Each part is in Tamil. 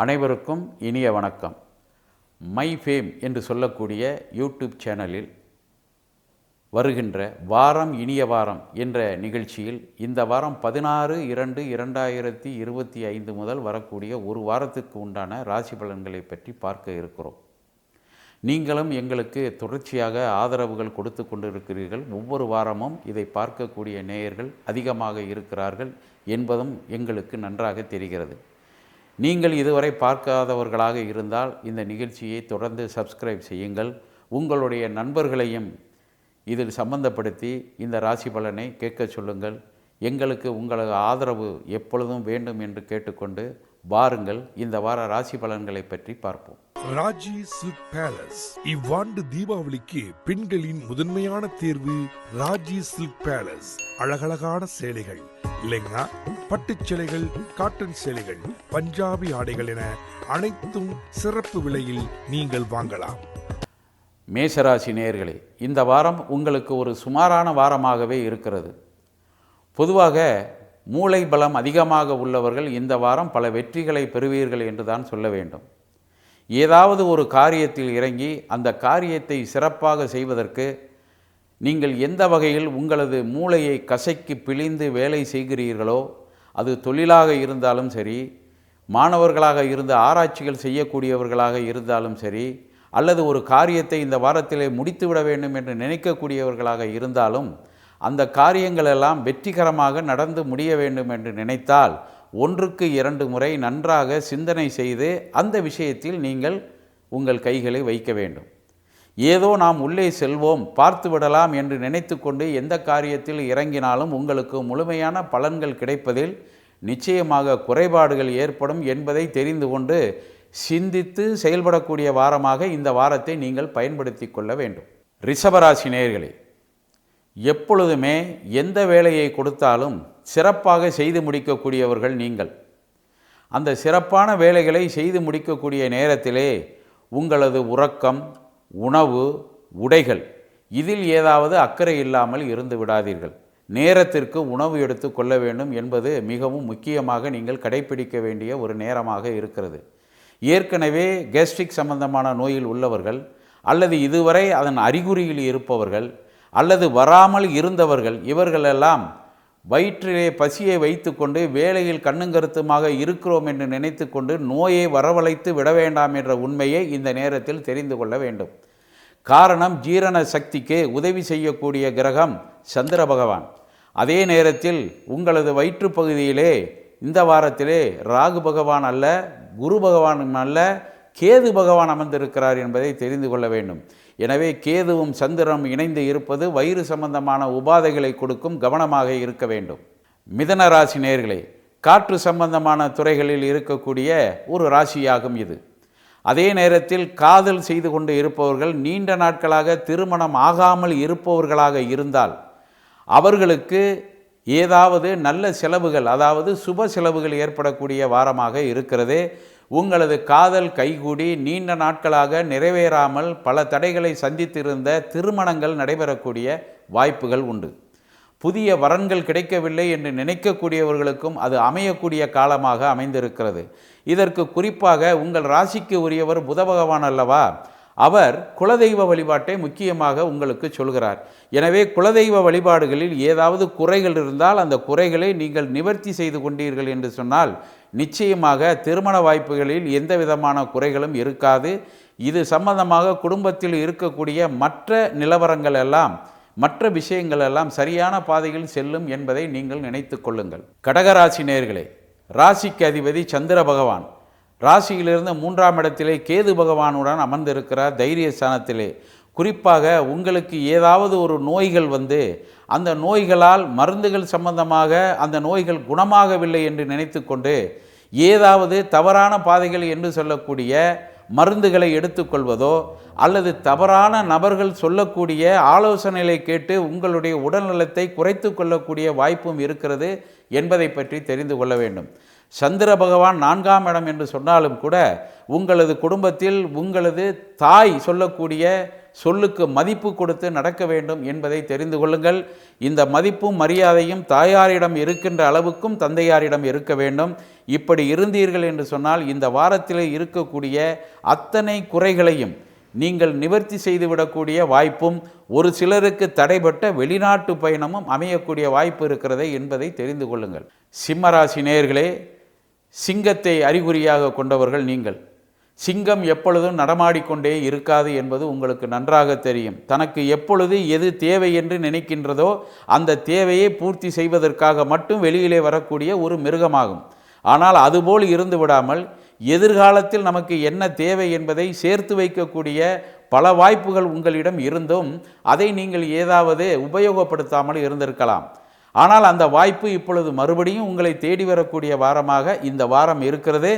அனைவருக்கும் இனிய வணக்கம். மை ஃபேம் என்று சொல்லக்கூடிய யூடியூப் சேனலில் வருகின்ற வாரம் இனிய வாரம் என்ற நிகழ்ச்சியில் இந்த வாரம் 16/2/2025 முதல் வரக்கூடிய ஒரு வாரத்துக்கு உண்டான ராசி பலன்களை பற்றி பார்க்க இருக்கிறோம். நீங்களும் எங்களுக்கு தொடர்ச்சியாக ஆதரவுகள் கொடுத்து கொண்டிருக்கிறீர்கள். ஒவ்வொரு வாரமும் இதை பார்க்கக்கூடிய நேயர்கள் அதிகமாக இருக்கிறார்கள் என்பதும் எங்களுக்கு நன்றாக தெரிகிறது. நீங்கள் இதுவரை பார்க்காதவர்களாக இருந்தால் இந்த நிகழ்ச்சியை தொடர்ந்து சப்ஸ்கிரைப் செய்யுங்கள். உங்களுடைய நண்பர்களையும் இதில் சம்பந்தப்படுத்தி இந்த ராசி பலனை கேட்க சொல்லுங்கள். எங்களுக்கு உங்களது ஆதரவு எப்பொழுதும் வேண்டும் என்று கேட்டுக்கொண்டு வாருங்கள் இந்த வார ராசி பலன்களை பற்றி பார்ப்போம். ராஜி சில்க் பேலஸ் இவ்வாண்டு தீபாவளிக்கு பெண்களின் முதன்மையான தேர்வு ராஜி சில்க் பேலஸ். அழகழகான சேலைகள், லெங்கா, பட்டுச் சேலைகள், காட்டன் சேலைகள், பஞ்சாபி ஆடைகள் என அனைத்தும் சிறப்பு விலையில் நீங்கள் வாங்கலாம். மேஷராசி நேயர்களே, இந்த வாரம் உங்களுக்கு ஒரு சுமாரான வாரமாகவே இருக்கிறது. பொதுவாக மூளை பலம் அதிகமாக உள்ளவர்கள் இந்த வாரம் பல வெற்றிகளை பெறுவீர்கள் என்று தான் சொல்ல வேண்டும். ஏதாவது ஒரு காரியத்தில் இறங்கி அந்த காரியத்தை சிறப்பாக செய்வதற்கு நீங்கள் எந்த வகையில் உங்களது மூளையை கசக்கி பிழிந்து வேலை செய்கிறீர்களோ, அது தொழிலாக இருந்தாலும் சரி, மாணவர்களாக இருந்து ஆராய்ச்சிகள் செய்யக்கூடியவர்களாக இருந்தாலும் சரி, அல்லது ஒரு காரியத்தை இந்த வாரத்திலே முடித்துவிட வேண்டும் என்று நினைக்கக்கூடியவர்களாக இருந்தாலும், அந்த காரியங்களெல்லாம் வெற்றிகரமாக நடந்து முடிய வேண்டும் என்று நினைத்தால் 1க்கு 2 முறை நன்றாக சிந்தனை செய்து அந்த விஷயத்தில் நீங்கள் உங்கள் கைகளை வைக்க வேண்டும். ஏதோ நாம் உள்ளே செல்வோம், பார்த்து விடலாம் என்று நினைத்து கொண்டு எந்த காரியத்தில் இறங்கினாலும் உங்களுக்கு முழுமையான பலன்கள் கிடைப்பதில் நிச்சயமாக குறைபாடுகள் ஏற்படும் என்பதை தெரிந்து கொண்டு சிந்தித்து செயல்படக்கூடிய வாரமாக இந்த வாரத்தை நீங்கள் பயன்படுத்தி கொள்ள வேண்டும். ரிஷபராசி நேயர்களே, எப்பொழுதுமே எந்த வேலையை கொடுத்தாலும் சிறப்பாக செய்து முடிக்கக்கூடியவர்கள் நீங்கள். அந்த சிறப்பான வேலைகளை செய்து முடிக்கக்கூடிய நேரத்திலே உங்களது உறக்கம், உணவு, உடைகள் இதில் ஏதாவது அக்கறை இல்லாமல் இருந்து விடாதீர்கள். நேரத்திற்கு உணவு எடுத்து கொள்ள வேண்டும் என்பது மிகவும் முக்கியமாக நீங்கள் கடைபிடிக்க வேண்டிய ஒரு நேரமாக இருக்கிறது. ஏற்கனவே கேஸ்ட்ரிக் சம்பந்தமான நோயில் உள்ளவர்கள், அல்லது இதுவரை அதன் அறிகுறியில் இருப்பவர்கள், அல்லது வராமல் இருந்தவர்கள், இவர்களெல்லாம் வயிற்றிலே பசியை வைத்து கொண்டு வேலையில் கண்ணுங்கருத்துமாக இருக்கிறோம் என்று நினைத்து கொண்டு நோயை வரவழைத்து விட வேண்டாம் என்ற உண்மையை இந்த நேரத்தில் தெரிந்து கொள்ள வேண்டும். காரணம், ஜீரண சக்திக்கு உதவி செய்யக்கூடிய கிரகம் சந்திர பகவான். அதே நேரத்தில் உங்களது வயிற்று பகுதியிலே இந்த வாரத்திலே ராகு பகவான் அல்ல, குரு பகவானும் அல்ல, கேது பகவான் அமர்ந்திருக்கிறார் என்பதை தெரிந்து கொள்ள வேண்டும். எனவே கேதுவும் சந்திரனும் இணைந்து இருப்பது வயிறு சம்பந்தமான உபாதைகளை கொடுக்கும். கவனமாக இருக்க வேண்டும். மிதன ராசி நேயர்களே, காற்று சம்பந்தமான துறைகளில் இருக்கக்கூடிய ஒரு ராசியாகும் இது. அதே நேரத்தில் காதல் செய்து கொண்டு இருப்பவர்கள், நீண்ட நாட்களாக திருமணம் ஆகாமல் இருப்பவர்களாக இருந்தால் அவர்களுக்கு ஏதாவது நல்ல செலவுகள், அதாவது சுப செலவுகள் ஏற்படக்கூடிய வாரமாக இருக்கிறது. உங்களது காதல் கைகூடி நீண்ட நாட்களாக நிறைவேறாமல் பல தடைகளை சந்தித்திருந்த திருமணங்கள் நடைபெறக்கூடிய வாய்ப்புகள் உண்டு. புதிய வரன்கள் கிடைக்கவில்லை என்று நினைக்கக்கூடியவர்களுக்கும் அது அமையக்கூடிய காலமாக அமைந்திருக்கிறது. இதற்கு குறிப்பாக உங்கள் ராசிக்கு உரியவர் புத பகவான் அல்லவா, அவர் குலதெய்வ வழிபாட்டை முக்கியமாக உங்களுக்கு சொல்கிறார். எனவே குலதெய்வ வழிபாடுகளில் ஏதாவது குறைகள் இருந்தால் அந்த குறைகளை நீங்கள் நிவர்த்தி செய்து கொண்டீர்கள் என்று சொன்னால் நிச்சயமாக திருமண வாய்ப்புகளில் எந்த விதமான குறைகளும் இருக்காது. இது சம்பந்தமாக குடும்பத்தில் இருக்கக்கூடிய மற்ற நிலவரங்கள் எல்லாம், மற்ற விஷயங்கள் எல்லாம் சரியான பாதையில் செல்லும் என்பதை நீங்கள் நினைத்து கொள்ளுங்கள். கடகராசி நேயர்களே, ராசிக்கு அதிபதி சந்திர பகவான் ராசியிலிருந்து 3ஆம் இடத்திலே கேது பகவானுடன் அமர்ந்திருக்கிறார் தைரியஸ்தானத்திலே. குறிப்பாக உங்களுக்கு ஏதாவது ஒரு நோய்கள் வந்து அந்த நோய்களால் மருந்துகள் சம்பந்தமாக அந்த நோய்கள் குணமாகவில்லை என்று நினைத்து கொண்டு ஏதாவது தவறான பாதைகள் என்று சொல்லக்கூடிய மருந்துகளை எடுத்துக்கொள்வதோ, அல்லது தவறான நபர்கள் சொல்லக்கூடிய ஆலோசனைகளை கேட்டு உங்களுடைய உடல்நலத்தை குறைத்து கொள்ளக்கூடிய வாய்ப்பும் இருக்கிறது என்பதை பற்றி தெரிந்து கொள்ள வேண்டும். சந்திர பகவான் 4ஆம் இடம் என்று சொன்னாலும் கூட உங்களது குடும்பத்தில் உங்களது தாய் சொல்லக்கூடிய சொல்லுக்கு மதிப்பு கொடுத்து நடக்க வேண்டும் என்பதை தெரிந்து கொள்ளுங்கள். இந்த மதிப்பும் மரியாதையும் தாயாரிடம் இருக்கின்ற அளவுக்கும் தந்தையாரிடம் இருக்க வேண்டும். இப்படி இருந்தீர்கள் என்று சொன்னால் இந்த வாரத்தில் இருக்கக்கூடிய அத்தனை குறைகளையும் நீங்கள் நிவர்த்தி செய்துவிடக்கூடிய வாய்ப்பும் ஒரு சிலருக்கு தடைப்பட்ட வெளிநாட்டு பயணமும் அமையக்கூடிய வாய்ப்பு இருக்கிறது என்பதை தெரிந்து கொள்ளுங்கள். சிம்மராசி நேயர்களே, சிங்கத்தை அறிகுறியாக கொண்டவர்கள் நீங்கள். சிங்கம் எப்பொழுதும் நடமாடிக்கொண்டே இருக்காது என்பது உங்களுக்கு நன்றாக தெரியும். தனக்கு எப்பொழுது எது தேவை என்று நினைக்கின்றதோ அந்த தேவையை பூர்த்தி செய்வதற்காக மட்டும் வெளியிலே வரக்கூடிய ஒரு மிருகமாகும். ஆனால் அதுபோல் இருந்து விடாமல் எதிர்காலத்தில் நமக்கு என்ன தேவை என்பதை சேர்த்து வைக்கக்கூடிய பல வாய்ப்புகள் உங்களிடம் இருந்தும் அதை நீங்கள் ஏதாவது உபயோகப்படுத்தாமல் இருந்திருக்கலாம். ஆனால் அந்த வாய்ப்பு இப்பொழுது மறுபடியும் உங்களை தேடி வரக்கூடிய வாரமாக இந்த வாரம் இருக்கிறது.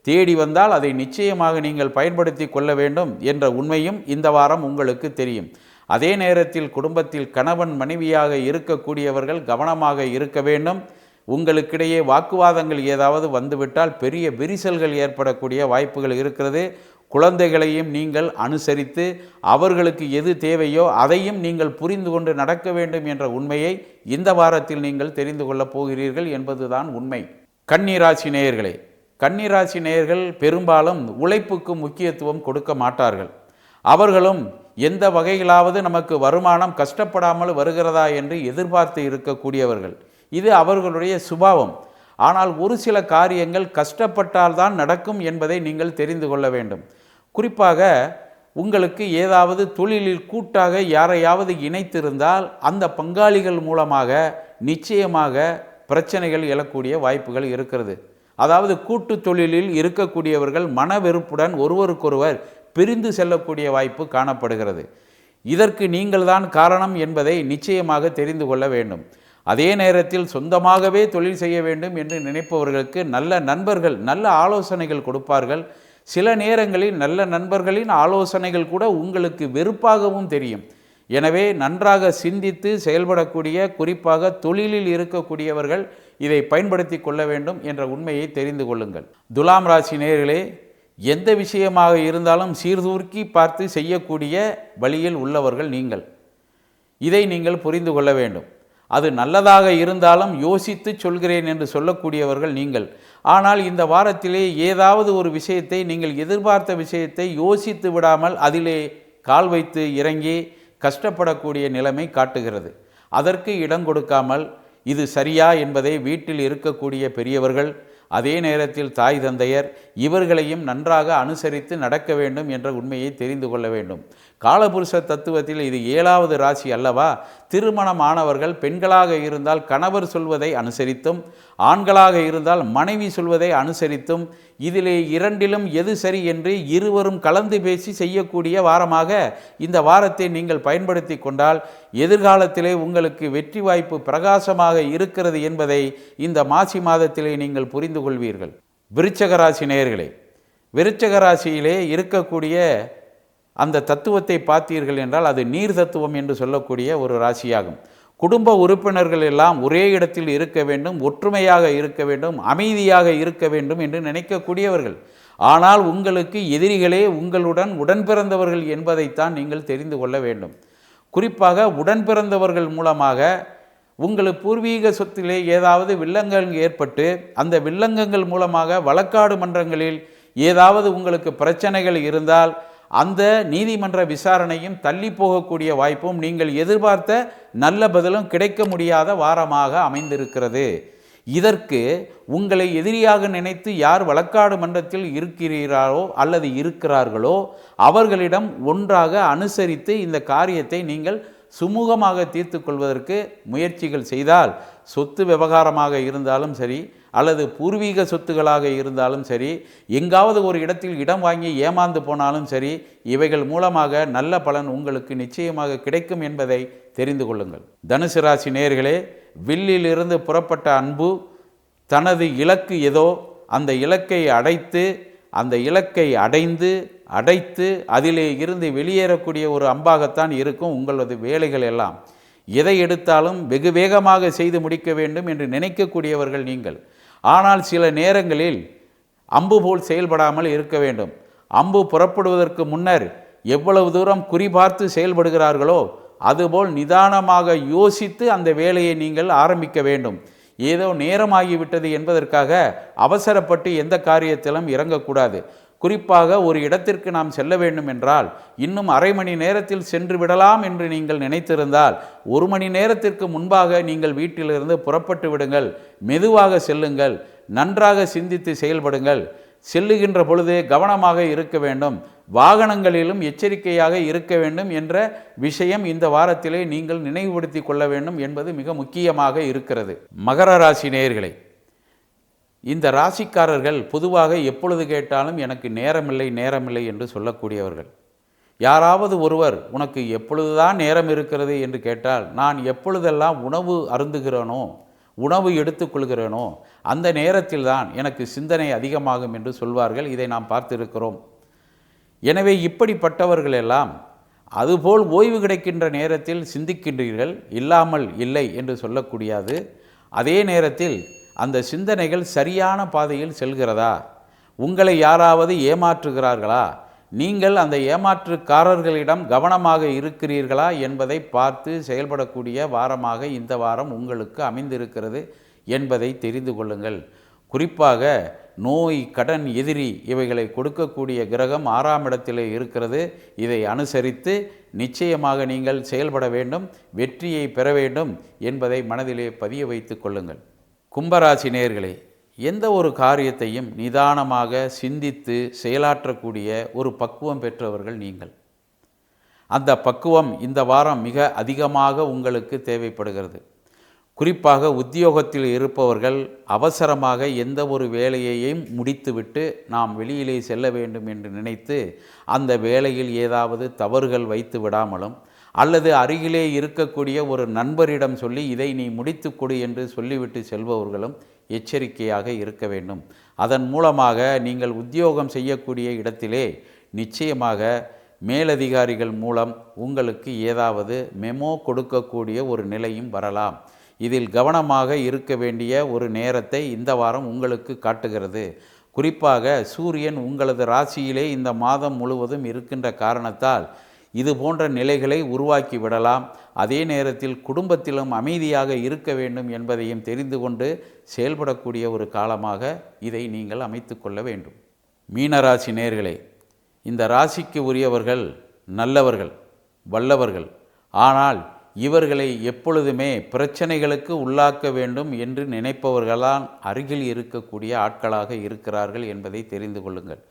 தேடி வந்தால் அதை நிச்சயமாக நீங்கள் பயன்படுத்தி கொள்ள வேண்டும் என்ற உண்மையும் இந்த வாரம் உங்களுக்கு தெரியும். அதே நேரத்தில் குடும்பத்தில் கணவன் மனைவியாக இருக்கக்கூடியவர்கள் கவனமாக இருக்க வேண்டும். உங்களுக்கிடையே வாக்குவாதங்கள் ஏதாவது வந்துவிட்டால் பெரிய விரிசல்கள் ஏற்படக்கூடிய வாய்ப்புகள் இருக்கிறது. குழந்தைகளையும் நீங்கள் அனுசரித்து அவர்களுக்கு எது தேவையோ அதையும் நீங்கள் புரிந்து கொண்டு நடக்க வேண்டும் என்ற உண்மையை இந்த வாரத்தில் நீங்கள் தெரிந்து கொள்ளப் போகிறீர்கள் என்பதுதான் உண்மை. கன்னிராசி நேயர்களே, கன்னிராசி நேயர்கள் பெரும்பாலும் உழைப்புக்கு முக்கியத்துவம் கொடுக்க மாட்டார்கள். அவர்களும் எந்த வகையிலாவது நமக்கு வருமானம் கஷ்டப்படாமல் வருகிறதா என்று எதிர்பார்த்து இருக்கக்கூடியவர்கள். இது அவர்களுடைய சுபாவம். ஆனால் ஒரு சில காரியங்கள் கஷ்டப்பட்டால்தான் நடக்கும் என்பதை நீங்கள் தெரிந்து கொள்ள வேண்டும். குறிப்பாக உங்களுக்கு ஏதாவது தொழிலில் கூட்டாக யாரையாவது இணைத்திருந்தால் அந்த பங்காளிகள் மூலமாக நிச்சயமாக பிரச்சனைகள் எழக்கூடிய வாய்ப்புகள் இருக்கிறது. அதாவது கூட்டு தொழிலில் இருக்கக்கூடியவர்கள் மனவெறுப்புடன் ஒருவருக்கொருவர் பிரிந்து செல்லக்கூடிய வாய்ப்பு காணப்படுகிறது. இதற்கு நீங்கள்தான் காரணம் என்பதை நிச்சயமாக தெரிந்து கொள்ள வேண்டும். அதே நேரத்தில் சொந்தமாகவே தொழில் செய்ய வேண்டும் என்று நினைப்பவர்களுக்கு நல்ல நண்பர்கள் நல்ல ஆலோசனைகள் கொடுப்பார்கள். சில நேரங்களில் நல்ல நண்பர்களின் ஆலோசனைகள் கூட உங்களுக்கு வெறுப்பாகவும் தெரியும். எனவே நன்றாக சிந்தித்து செயல்படக்கூடிய, குறிப்பாக தொழிலில் இருக்கக்கூடியவர்கள் இதை பயன்படுத்தி கொள்ள வேண்டும் என்ற உண்மையை தெரிந்து கொள்ளுங்கள். துலாம் ராசி நேயர்களே, எந்த விஷயமாக இருந்தாலும் சீர்தூக்கி பார்த்து செய்யக்கூடிய வழியில் உள்ளவர்கள் நீங்கள். இதை நீங்கள் புரிந்து கொள்ள வேண்டும். அது நல்லதாக இருந்தாலும் யோசித்து சொல்கிறேன் என்று சொல்லக்கூடியவர்கள் நீங்கள். ஆனால் இந்த வாரத்திலே ஏதாவது ஒரு விஷயத்தை நீங்கள் எதிர்பார்த்த விஷயத்தை யோசித்து விடாமல் அதிலே கால் வைத்து இறங்கி கஷ்டப்படக்கூடிய நிலைமை காட்டுகிறது. அதற்கு இடம் கொடுக்காமல் இது சரியா என்பதை வீட்டில் இருக்கக்கூடிய பெரியவர்கள், அதே நேரத்தில் தாய் தந்தையர் இவர்களையும் நன்றாக அனுசரித்து நடக்க வேண்டும் என்ற உண்மையை தெரிந்து கொள்ள வேண்டும். காலபுருஷ தத்துவத்தில் இது 7வது ராசி அல்லவா? திருமணமானவர்கள் பெண்களாக இருந்தால் கணவர் சொல்வதை அனுசரித்தும், ஆண்களாக இருந்தால் மனைவி சொல்வதை அனுசரித்தும், இதிலே இரண்டிலும் எது சரி என்று இருவரும் கலந்து பேசி செய்யக்கூடிய வாரமாக இந்த வாரத்தை நீங்கள் பயன்படுத்தி கொண்டால் எதிர்காலத்திலே உங்களுக்கு வெற்றி வாய்ப்பு பிரகாசமாக இருக்கிறது என்பதை இந்த மாசி மாதத்திலே நீங்கள் புரிந்து கொள்வீர்கள். விருச்சிக ராசி நேயர்களே, விருச்சிக ராசியிலே இருக்கக்கூடிய அந்த தத்துவத்தை பார்த்தீர்கள் என்றால் அது நீர் தத்துவம் என்று சொல்லக்கூடிய ஒரு ராசியாகும். குடும்ப உறுப்பினர்கள் எல்லாம் ஒரே இடத்தில் இருக்க வேண்டும், ஒற்றுமையாக இருக்க வேண்டும், அமைதியாக இருக்க வேண்டும் என்று நினைக்கக்கூடியவர்கள். ஆனால் உங்களுக்கு எதிரிகளே உங்களுடன் உடன்பிறந்தவர்கள் என்பதைத்தான் நீங்கள் தெரிந்து கொள்ள வேண்டும். குறிப்பாக உடன்பிறந்தவர்கள் மூலமாக உங்களுக்கு பூர்வீக சொத்திலே ஏதாவது வில்லங்கள் ஏற்பட்டு அந்த வில்லங்கங்கள் மூலமாக வழக்காடு மன்றங்களில் ஏதாவது உங்களுக்கு பிரச்சனைகள் இருந்தால் அந்த நீதிமன்ற விசாரணையும் தள்ளி போகக்கூடிய வாய்ப்பும் நீங்கள் எதிர்பார்த்த நல்ல பதிலும் கிடைக்க முடியாத வாரமாக அமைந்திருக்கிறது. இதற்கு உங்களை எதிரியாக நினைத்து யார் வழக்காடு மன்றத்தில் இருக்கிறீர்களோ அல்லது இருக்கிறார்களோ அவர்களிடம் ஒன்றாக அனுசரித்து இந்த காரியத்தை நீங்கள் சுமூகமாக தீர்த்து கொள்வதற்கு முயற்சிகள் செய்தால், சொத்து விவகாரமாக இருந்தாலும் சரி அல்லது பூர்வீக சொத்துகளாக இருந்தாலும் சரி, எங்காவது ஒரு இடத்தில் இடம் வாங்கி ஏமாந்து போனாலும் சரி, இவைகள் மூலமாக நல்ல பலன் உங்களுக்கு நிச்சயமாக கிடைக்கும் என்பதை தெரிந்து கொள்ளுங்கள். தனுசு ராசி நேயர்களே, வில்லிலிருந்து புறப்பட்ட அன்பு தனது இலக்கு ஏதோ அந்த இலக்கை அடைத்து அதிலே இருந்து வெளியேறக்கூடிய ஒரு அம்பாகத்தான் இருக்கும் உங்களது வேலைகள் எல்லாம். எதை எடுத்தாலும் வெகு வேகமாக செய்து முடிக்க வேண்டும் என்று நினைக்கக்கூடியவர்கள் நீங்கள். ஆனால் சில நேரங்களில் அம்பு போல் செயல்படாமல் இருக்க வேண்டும். அம்பு புறப்படுவதற்கு முன்னர் எவ்வளவு தூரம் குறிபார்த்து செயல்படுகிறார்களோ அதுபோல் நிதானமாக யோசித்து அந்த வேலையை நீங்கள் ஆரம்பிக்க வேண்டும். ஏதோ நேரமாகிவிட்டது என்பதற்காக அவசரப்பட்டு எந்த காரியத்திலும் இறங்கக்கூடாது. குறிப்பாக ஒரு இடத்திற்கு நாம் செல்ல வேண்டும் என்றால் இன்னும் அரை மணி நேரத்தில் சென்று விடலாம் என்று நீங்கள் நினைத்திருந்தால் 1 மணி நேரத்திற்கு முன்பாக நீங்கள் வீட்டிலிருந்து புறப்பட்டு விடுங்கள். மெதுவாக செல்லுங்கள், நன்றாக சிந்தித்து செயல்படுங்கள். செல்லுகின்ற பொழுது கவனமாக இருக்க வேண்டும், வாகனங்களிலும் எச்சரிக்கையாக இருக்க வேண்டும் என்ற விஷயம் இந்த வாரத்திலே நீங்கள் நினைவுபடுத்தி கொள்ள வேண்டும் என்பது மிக முக்கியமாக இருக்கிறது. மகர ராசி நேயர்களே, இந்த ராசிக்காரர்கள் பொதுவாக எப்பொழுது கேட்டாலும் எனக்கு நேரமில்லை என்று சொல்லக்கூடியவர்கள். யாராவது ஒருவர் உனக்கு எப்பொழுதுதான் நேரம் இருக்கிறது என்று கேட்டால், நான் எப்பொழுதெல்லாம் உணவு அருந்துகிறேனோ, உணவு எடுத்துக்கொள்கிறேனோ அந்த நேரத்தில் தான் எனக்கு சிந்தனை அதிகமாகும் என்று சொல்வார்கள். இதை நாம் பார்த்திருக்கிறோம். எனவே இப்படிப்பட்டவர்கள் எல்லாம் அதுபோல் ஓய்வு கிடைக்கின்ற நேரத்தில் சிந்திக்கின்றீர்கள், இல்லாமல் இல்லை என்று சொல்லக்கூடியது. அதே நேரத்தில் அந்த சிந்தனைகள் சரியான பாதையில் செல்கிறதா, உங்களை யாராவது ஏமாற்றுகிறார்களா, நீங்கள் அந்த ஏமாற்றுக்காரர்களிடம் கவனமாக இருக்கிறீர்களா என்பதை பார்த்து செயல்படக்கூடிய வாரமாக இந்த வாரம் உங்களுக்கு அமைந்திருக்கிறது என்பதை தெரிந்து கொள்ளுங்கள். குறிப்பாக நோய், கடன், எதிரி இவைகளை கொடுக்கக்கூடிய கிரகம் 6ஆம் இடத்திலே இருக்கிறது. இதை அனுசரித்து நிச்சயமாக நீங்கள் செயல்பட வேண்டும், வெற்றியை பெற வேண்டும் என்பதை மனதிலே பதிய வைத்து கொள்ளுங்கள். கும்பராசி நேயர்களே, எந்த ஒரு காரியத்தையும் நிதானமாக சிந்தித்து செயலாற்றக்கூடிய ஒரு பக்குவம் பெற்றவர்கள் நீங்கள். அந்த பக்குவம் இந்த வாரம் மிக அதிகமாக உங்களுக்கு தேவைப்படுகிறது. குறிப்பாக உத்தியோகத்தில் இருப்பவர்கள் அவசரமாக எந்த ஒரு வேலையையும் முடித்துவிட்டு நாம் வெளியிலே செல்ல வேண்டும் என்று நினைத்து அந்த வேலையில் ஏதாவது தவறுகள் வைத்து விடாமலும், அல்லது அருகிலே இருக்கக்கூடிய ஒரு நண்பரிடம் சொல்லி இதை நீ முடித்து கொடு என்று சொல்லிவிட்டு செல்பவர்களும் எச்சரிக்கையாக இருக்க வேண்டும். அதன் மூலமாக நீங்கள் உத்தியோகம் செய்யக்கூடிய இடத்திலே நிச்சயமாக மேலதிகாரிகள் மூலம் உங்களுக்கு ஏதாவது மெமோ கொடுக்கக்கூடிய ஒரு நிலையும் வரலாம். இதில் கவனமாக இருக்க வேண்டிய ஒரு நேரத்தை இந்த வாரம் உங்களுக்கு காட்டுகிறது. குறிப்பாக சூரியன் உங்களது ராசியிலே இந்த மாதம் முழுவதும் இருக்கின்ற காரணத்தால் இது போன்ற நிலைகளை உருவாக்கி விடலாம். அதே நேரத்தில் குடும்பத்திலும் அமைதியாக இருக்க வேண்டும் என்பதையும் தெரிந்து கொண்டு செயல்படக்கூடிய ஒரு காலமாக இதை நீங்கள் அமைத்து கொள்ள வேண்டும். மீனராசி நேயர்களே, இந்த ராசிக்கு உரியவர்கள் நல்லவர்கள், வல்லவர்கள். ஆனால் இவர்களை எப்பொழுதுமே பிரச்சனைகளுக்கு உள்ளாக்க வேண்டும் என்று நினைப்பவர்களால் அருகில் இருக்கக்கூடிய ஆட்களாக இருக்கிறார்கள் என்பதை தெரிந்து கொள்ளுங்கள்.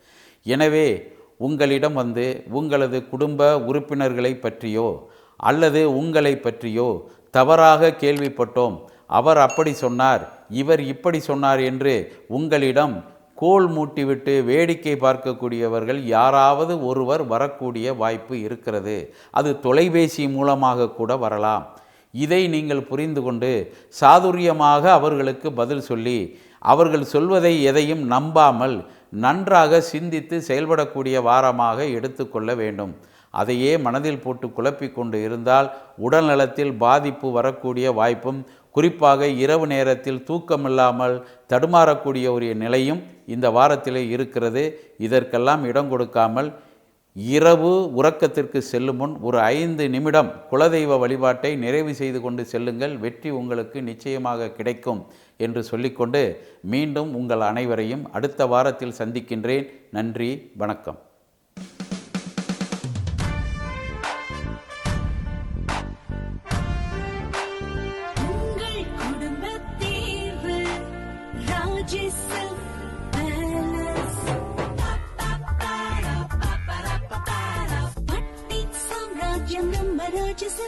எனவே உங்களிடம் வந்து உங்களது குடும்ப உறுப்பினர்களை பற்றியோ அல்லது உங்களை பற்றியோ தவறாக கேள்விப்பட்டோம், அவர் அப்படி சொன்னார், இவர் இப்படி சொன்னார் என்று உங்களிடம் கோல் மூட்டிவிட்டு வேடிக்கை பார்க்கக்கூடியவர்கள் யாராவது ஒருவர் வரக்கூடிய வாய்ப்பு இருக்கிறது. அது தொலைபேசி மூலமாக கூட வரலாம். இதை நீங்கள் புரிந்து கொண்டு சாதுரியமாக அவர்களுக்கு பதில் சொல்லி அவர்கள் சொல்வதை எதையும் நம்பாமல் நன்றாக சிந்தித்து செயல்படக்கூடிய வாரமாக எடுத்துக்கொள்ள வேண்டும். அதையே மனதில் போட்டு குழப்பிக்கொண்டு இருந்தால் உடல்நலத்தில் பாதிப்பு வரக்கூடிய வாய்ப்பும், குறிப்பாக இரவு நேரத்தில் தூக்கமில்லாமல் தடுமாறக்கூடிய ஒரு நிலையும் இந்த வாரத்திலே இருக்கிறது. இதற்கெல்லாம் இடம் கொடுக்காமல் இரவு உறக்கத்திற்கு செல்லும் முன் ஒரு 5 நிமிடம் குலதெய்வ வழிபாட்டை நிறைவு செய்து கொண்டு செல்லுங்கள். வெற்றி உங்களுக்கு நிச்சயமாக கிடைக்கும் என்று சொல்லிக்கொண்டு மீண்டும் உங்கள் அனைவரையும் அடுத்த வாரத்தில் சந்திக்கின்றேன். நன்றி, வணக்கம். Just